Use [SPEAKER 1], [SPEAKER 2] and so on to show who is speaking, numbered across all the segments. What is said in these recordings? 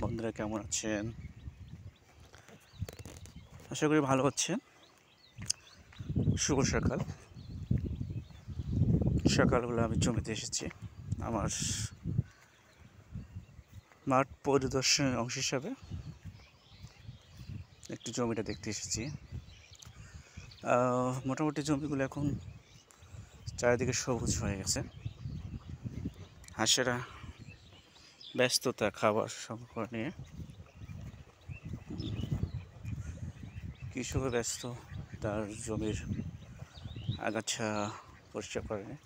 [SPEAKER 1] বন্ধুরা কেমন আছেন? আশা করি ভালো আছেন। শুভ সকাল। সকালবেলা আমি জমিতে এসেছি। আমার মাঠ পরিদর্শনের অংশ হিসাবে একটু জমিটা দেখতে এসেছি। মোটামুটি জমিগুলো এখন চারিদিকে সবুজ হয়ে গেছে। হাঁসেরা ব্যস্ততা খাবার সংগ্রহ নিয়ে, কৃষকও ব্যস্ত তার জমির আগাছা পরিষ্কার করে নিয়ে।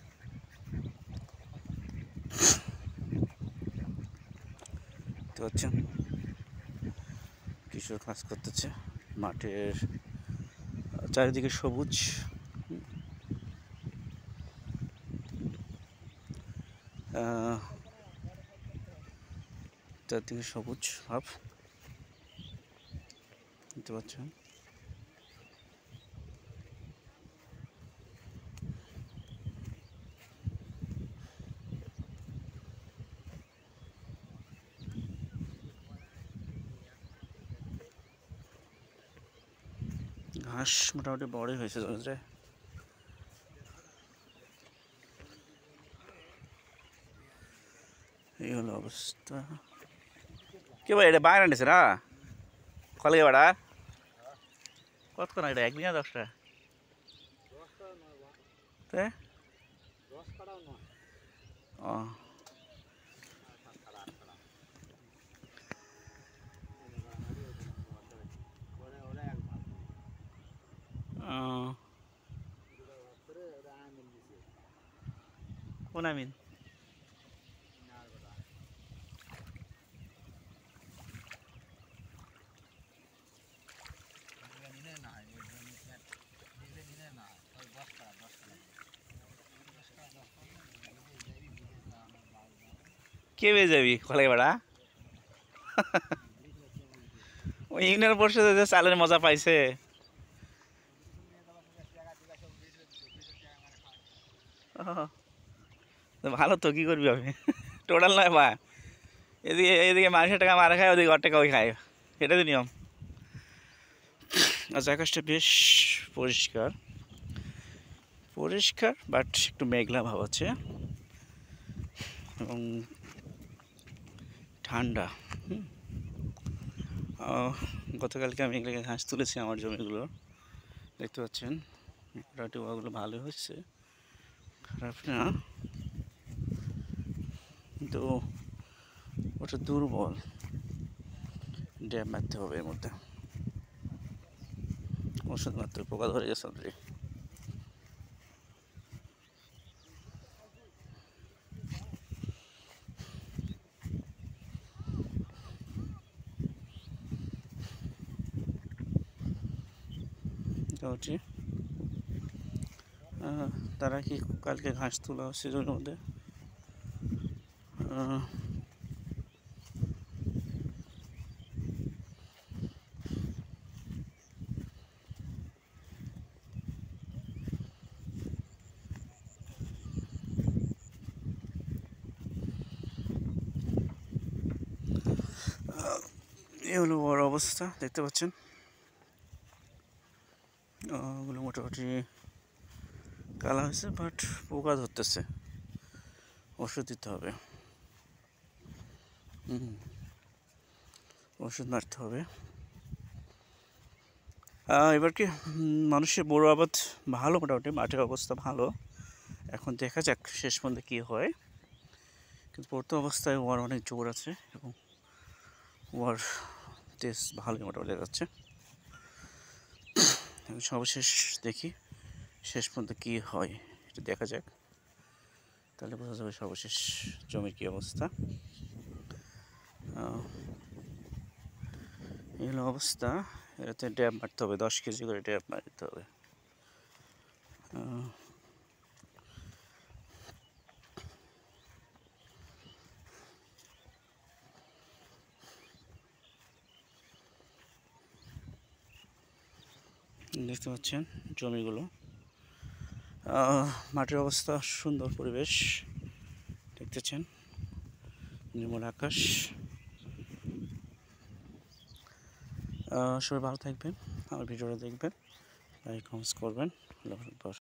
[SPEAKER 1] দেখতে পাচ্ছেন কৃষক কাজ করতেছে, মাঠের চারিদিকে সবুজ। চারদিকে সবুজ ভাব দেখতে পাচ্ছেন। ঘাস মোটামুটি বড়ই হয়েছে জমিতে। এই হলো অবস্থা। কে ভাই এটা বাইরে নিছে না কলেজ বাড়া কত না এটা 1 বিঘা 10টা ও কোন আমিন কে বেয়ে যাবি কলেজ বাড়া? ওই ইউনিয়ন পরিষদে যে চালের মজা পাইছে। ভালো তো, কি করবি আমি টোটাল নয় বা এদিকে এদিকে মানুষের টাকা মারা খায়, ওদিকে ওর টাকা ওই খায়, এটা তো নিয়ম। আচ্ছা, আকাশটা বেশ পরিষ্কার পরিষ্কার বাট একটু মেঘলা ভাব আছে এবং ঠান্ডা। গতকালকে আমি এগুলো ঘাস তুলেছি আমার জমিগুলো, দেখতে পাচ্ছেন মোটামুটি ওগুলো ভালো হচ্ছে, খারাপ না, কিন্তু ওটা দুর্বল, ড্যাম মারতে হবে এর মধ্যে, ওষুধ মারতে পোকা ধরে গেছে অলরেডি। মোটামুটি তারা কি কালকে ঘাস তোলা হচ্ছে জমির মধ্যে। এই হলো বড় অবস্থা, দেখতে পাচ্ছেন ওগুলো মোটামুটি কালা হয়েছে বাট পোকা ধরতেছে, ওষুধ দিতে হবে, ওষুধ মারতে হবে। এবার কি মানুষের বড় আবাদ ভালো, মোটামুটি মাঠের অবস্থা ভালো, এখন দেখা যাক শেষ পর্যন্ত কী হয়। কিন্তু প্রথম অবস্থায় ওয়ার অনেক জোর আছে এবং ওয়ার তেজ ভালোই মোটামুটি যাচ্ছে। সর্বশেষ দেখি শেষ পর্যন্ত কী হয়, এটা দেখা যাক, তাহলে বোঝা যাবে সর্বশেষ জমির কী অবস্থা। এই হলো অবস্থা। এটাতে ড্যাব মারতে হবে, 10 কেজি করে ড্যাব মারতে হবে। দেখতে পাচ্ছেন জমিগুলো, মাটির অবস্থা সুন্দর, পরিবেশ দেখতেছেন, নির্মল আকাশ, সবাই ভালো থাকবেন, আমার ভিডিওটা দেখবেন, লাইক কমেন্টস করবেন। আল্লাহ হাফেজ।